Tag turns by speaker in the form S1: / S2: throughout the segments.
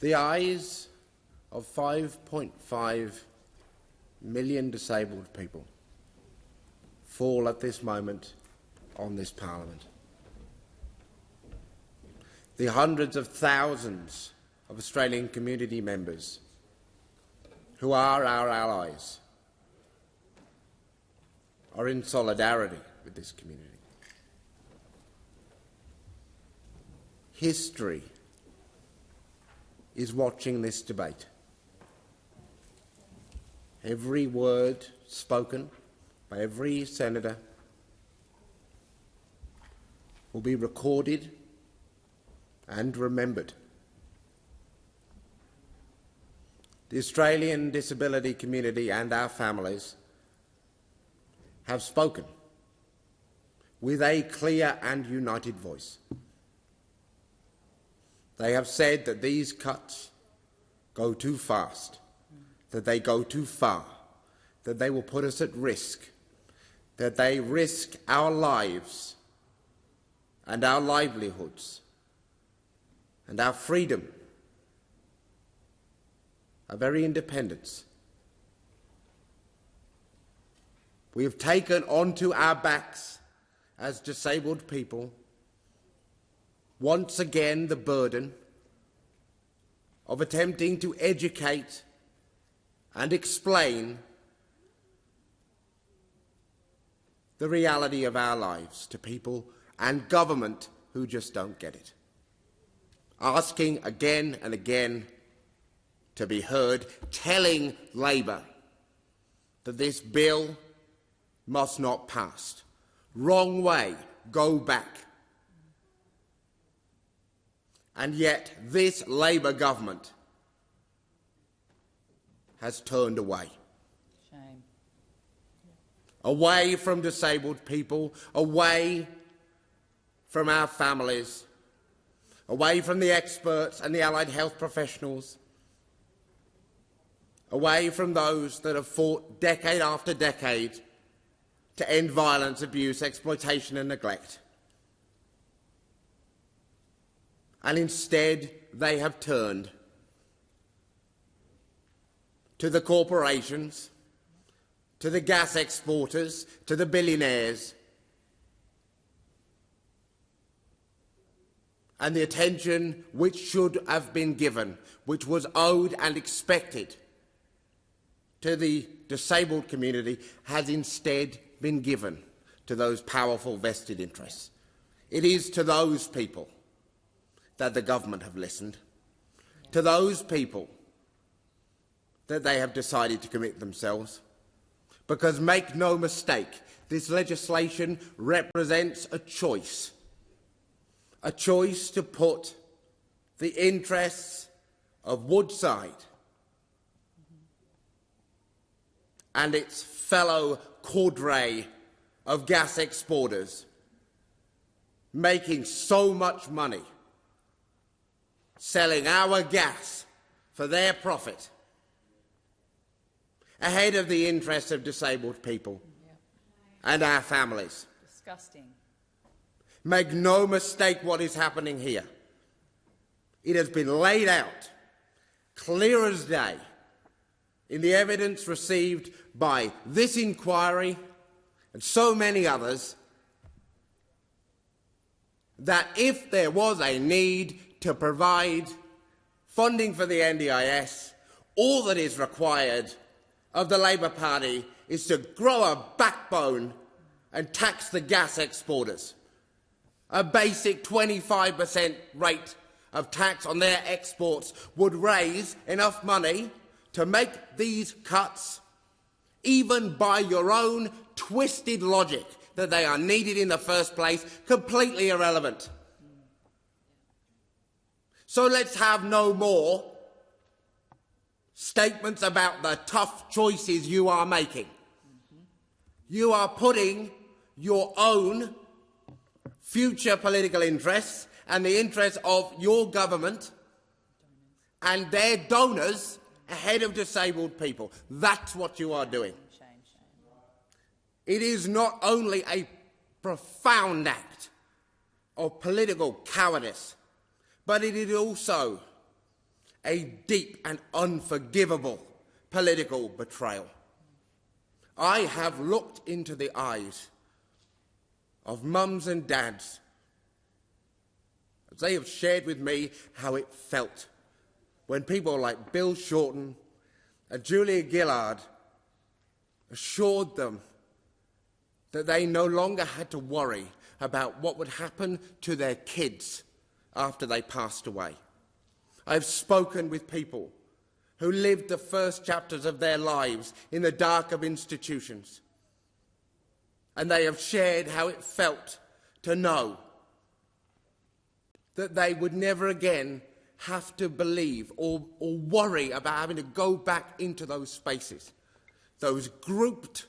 S1: The eyes of 5.5 million disabled people fall at this moment on this Parliament. The hundreds of thousands of Australian community members who are our allies are in solidarity with this community. History is watching this debate. Every word spoken by every senator will be recorded and remembered. The Australian disability community and our families have spoken with a clear and united voice. They have said that these cuts go too fast, that they go too far, that they will put us at risk, that they risk our lives and our livelihoods and our freedom, our very independence. We have taken onto our backs as disabled people once again the burden of attempting to educate and explain the reality of our lives to people and government who just don't get it. Asking again and again to be heard, telling Labor that this bill must not pass. Wrong way, go back. And yet this Labor government has turned away.
S2: Shame.
S1: Away from disabled people, away from our families, away from the experts and the allied health professionals, away from those that have fought decade after decade to end violence, abuse, exploitation and neglect. And instead they have turned to the corporations, to the gas exporters, to the billionaires, and the attention which should have been given, which was owed and expected to the disabled community, has instead been given to those powerful vested interests. It is to those people that the government have listened, to those people that they have decided to commit themselves. Because make no mistake, this legislation represents a choice to put the interests of Woodside and its fellow cadre of gas exporters making so much money selling our gas for their profit ahead of the interests of disabled people and our families.
S2: Disgusting.
S1: Make no mistake what is happening here. It has been laid out, clear as day, in the evidence received by this inquiry and so many others, that if there was a need to provide funding for the NDIS, all that is required of the Labor Party is to grow a backbone and tax the gas exporters. A basic 25% rate of tax on their exports would raise enough money to make these cuts, even by your own twisted logic that they are needed in the first place, completely irrelevant. So let's have no more statements about the tough choices you are making. You are putting your own future political interests and the interests of your government and their donors ahead of disabled people. That's what you are doing. It is not only a profound act of political cowardice, but it is also a deep and unforgivable political betrayal. I have looked into the eyes of mums and dads as they have shared with me how it felt when people like Bill Shorten and Julia Gillard assured them that they no longer had to worry about what would happen to their kids after they passed away. I've spoken with people who lived the first chapters of their lives in the dark of institutions, and they have shared how it felt to know that they would never again have to believe or worry about having to go back into those spaces, those grouped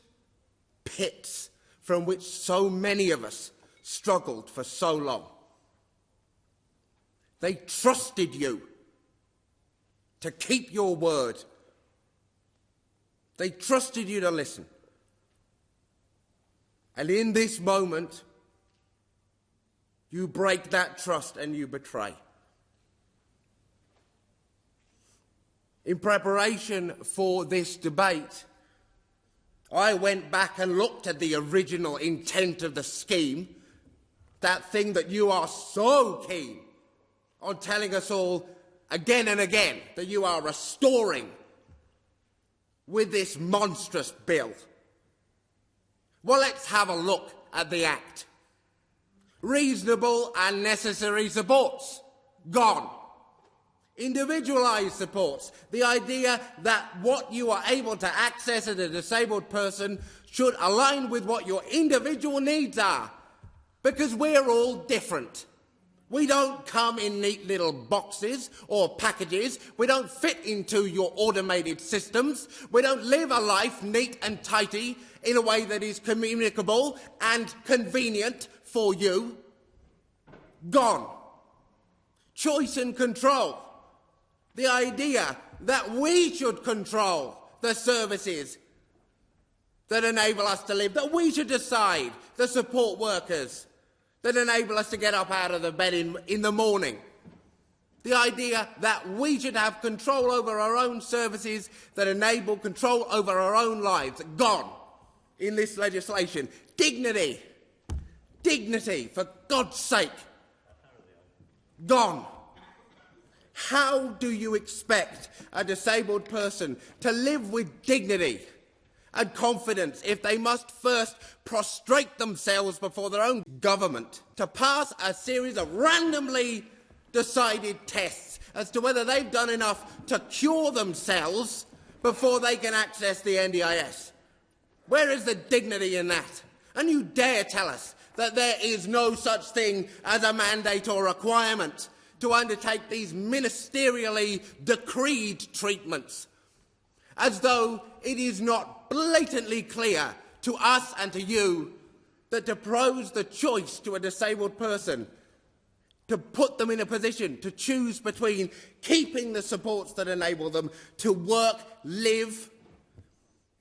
S1: pits from which so many of us struggled for so long. They trusted you to keep your word. They trusted you to listen. And in this moment, you break that trust and you betray. In preparation for this debate, I went back and looked at the original intent of the scheme, that thing that you are so keen on telling us all again and again that you are restoring with this monstrous bill. Well, let's have a look at the Act. Reasonable and necessary supports, gone. Individualised supports, the idea that what you are able to access as a disabled person should align with what your individual needs are, because we're all different. We don't come in neat little boxes or packages. We don't fit into your automated systems. We don't live a life neat and tidy in a way that is communicable and convenient for you. Gone. Choice and control. The idea that we should control the services that enable us to live, that we should decide the support workers that enable us to get up out of the bed in the morning. The idea that we should have control over our own services that enable control over our own lives. Gone in this legislation. Dignity. Dignity, for God's sake. Gone. How do you expect a disabled person to live with dignity and confidence if they must first prostrate themselves before their own government to pass a series of randomly decided tests as to whether they've done enough to cure themselves before they can access the NDIS? Where is the dignity in that? And you dare tell us that there is no such thing as a mandate or requirement to undertake these ministerially decreed treatments, as though it is not blatantly clear to us and to you that to pose the choice to a disabled person, to put them in a position to choose between keeping the supports that enable them to work, live,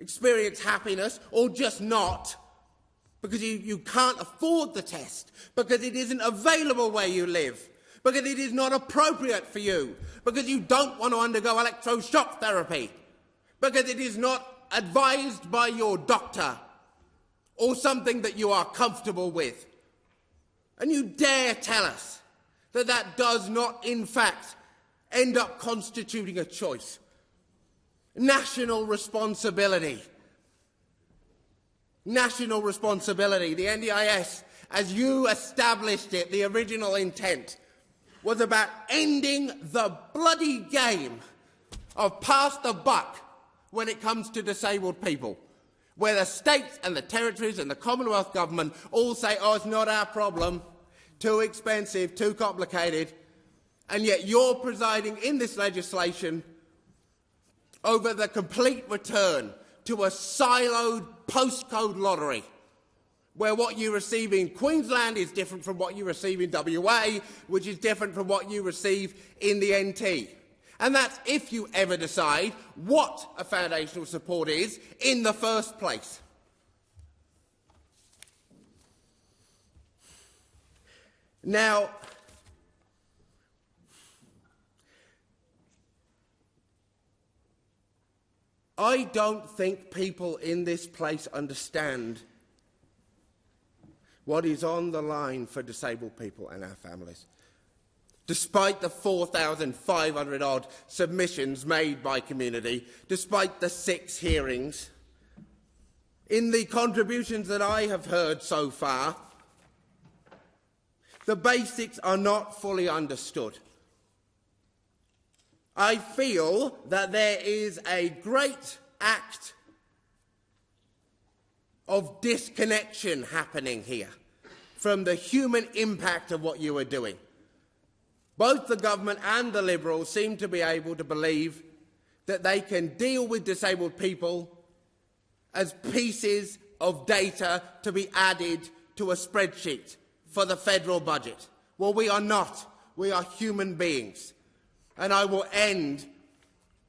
S1: experience happiness, or just not, because you can't afford the test, because it isn't available where you live, because it is not appropriate for you, because you don't want to undergo electroshock therapy, because it is not advised by your doctor or something that you are comfortable with. And you dare tell us that that does not, in fact, end up constituting a choice. National responsibility. National responsibility. The NDIS, as you established it, the original intent, was about ending the bloody game of pass the buck when it comes to disabled people, where the states and the territories and the Commonwealth government all say, oh, it's not our problem, too expensive, too complicated, and yet you're presiding in this legislation over the complete return to a siloed postcode lottery, where what you receive in Queensland is different from what you receive in WA, which is different from what you receive in the NT. And that's if you ever decide what a foundational support is in the first place. Now, I don't think people in this place understand what is on the line for disabled people and our families. Despite the 4,500 odd submissions made by community, despite the 6 hearings, in the contributions that I have heard so far, the basics are not fully understood. I feel that there is a great act of disconnection happening here from the human impact of what you are doing. Both the government and the Liberals seem to be able to believe that they can deal with disabled people as pieces of data to be added to a spreadsheet for the federal budget. Well, we are not. We are human beings. And I will end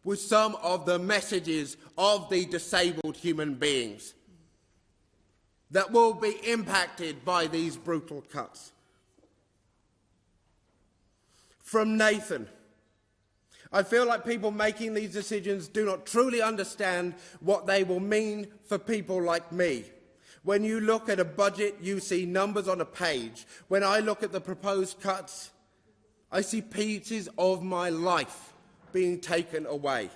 S1: with some of the messages of the disabled human beings that will be impacted by these brutal cuts. From Nathan: I feel like people making these decisions do not truly understand what they will mean for people like me. When you look at a budget, you see numbers on a page. When I look at the proposed cuts, I see pieces of my life being taken away.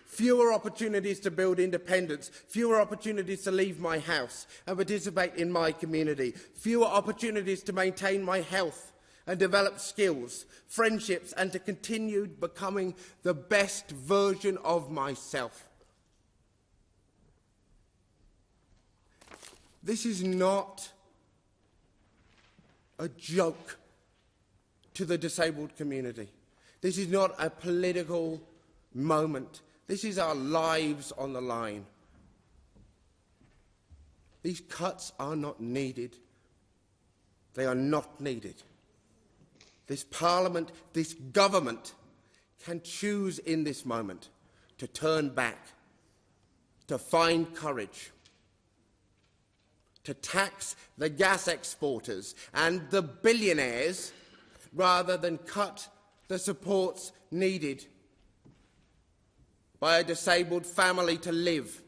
S1: Fewer opportunities to build independence, fewer opportunities to leave my house and participate in my community, fewer opportunities to maintain my health and develop skills, friendships, and to continue becoming the best version of myself. This is not a joke to the disabled community. This is not a political moment. This is our lives on the line. These cuts are not needed. They are not needed. This Parliament, this government can choose in this moment to turn back, to find courage, to tax the gas exporters and the billionaires rather than cut the supports needed by a disabled family to live.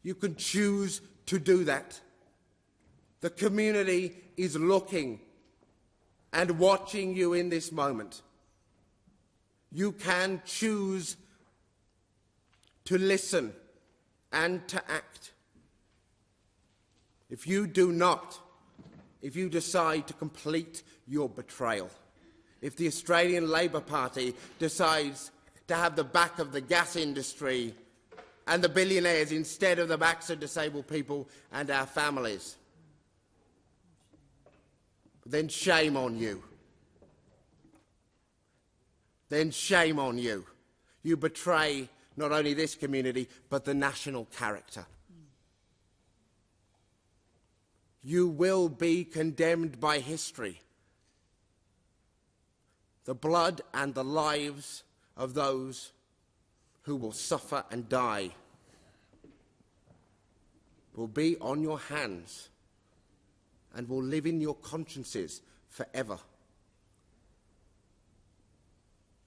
S1: You can choose to do that. The community is looking and watching you in this moment. You can choose to listen and to act. If you do not, if you decide to complete your betrayal, if the Australian Labor Party decides to have the back of the gas industry and the billionaires instead of the backs of disabled people and our families, then shame on you. Then shame on you. You betray not only this community, but the national character. You will be condemned by history. The blood and the lives of those who will suffer and die will be on your hands and will live in your consciences forever.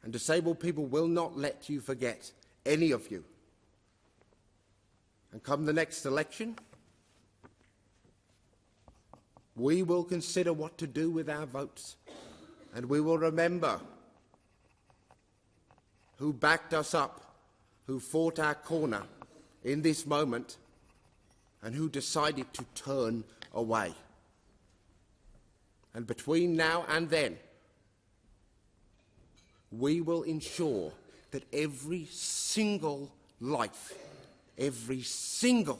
S1: And disabled people will not let you forget, any of you. And come the next election, we will consider what to do with our votes, and we will remember who backed us up, who fought our corner in this moment, and who decided to turn away. And between now and then, we will ensure that every single life, every single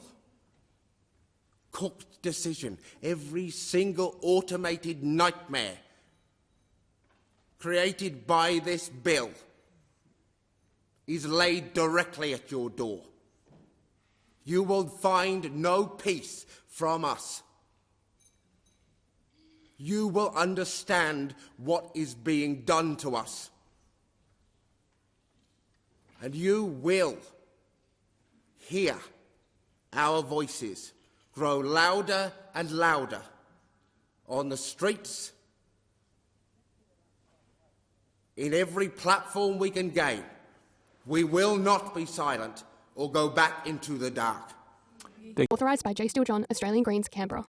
S1: cooked decision, every single automated nightmare created by this bill is laid directly at your door. You will find no peace from us. You will understand what is being done to us. And you will hear our voices grow louder and louder on the streets, in every platform we can gain. We will not be silent. or go back into the dark.
S2: Authorised by J. Steele-John, Australian Greens, Canberra.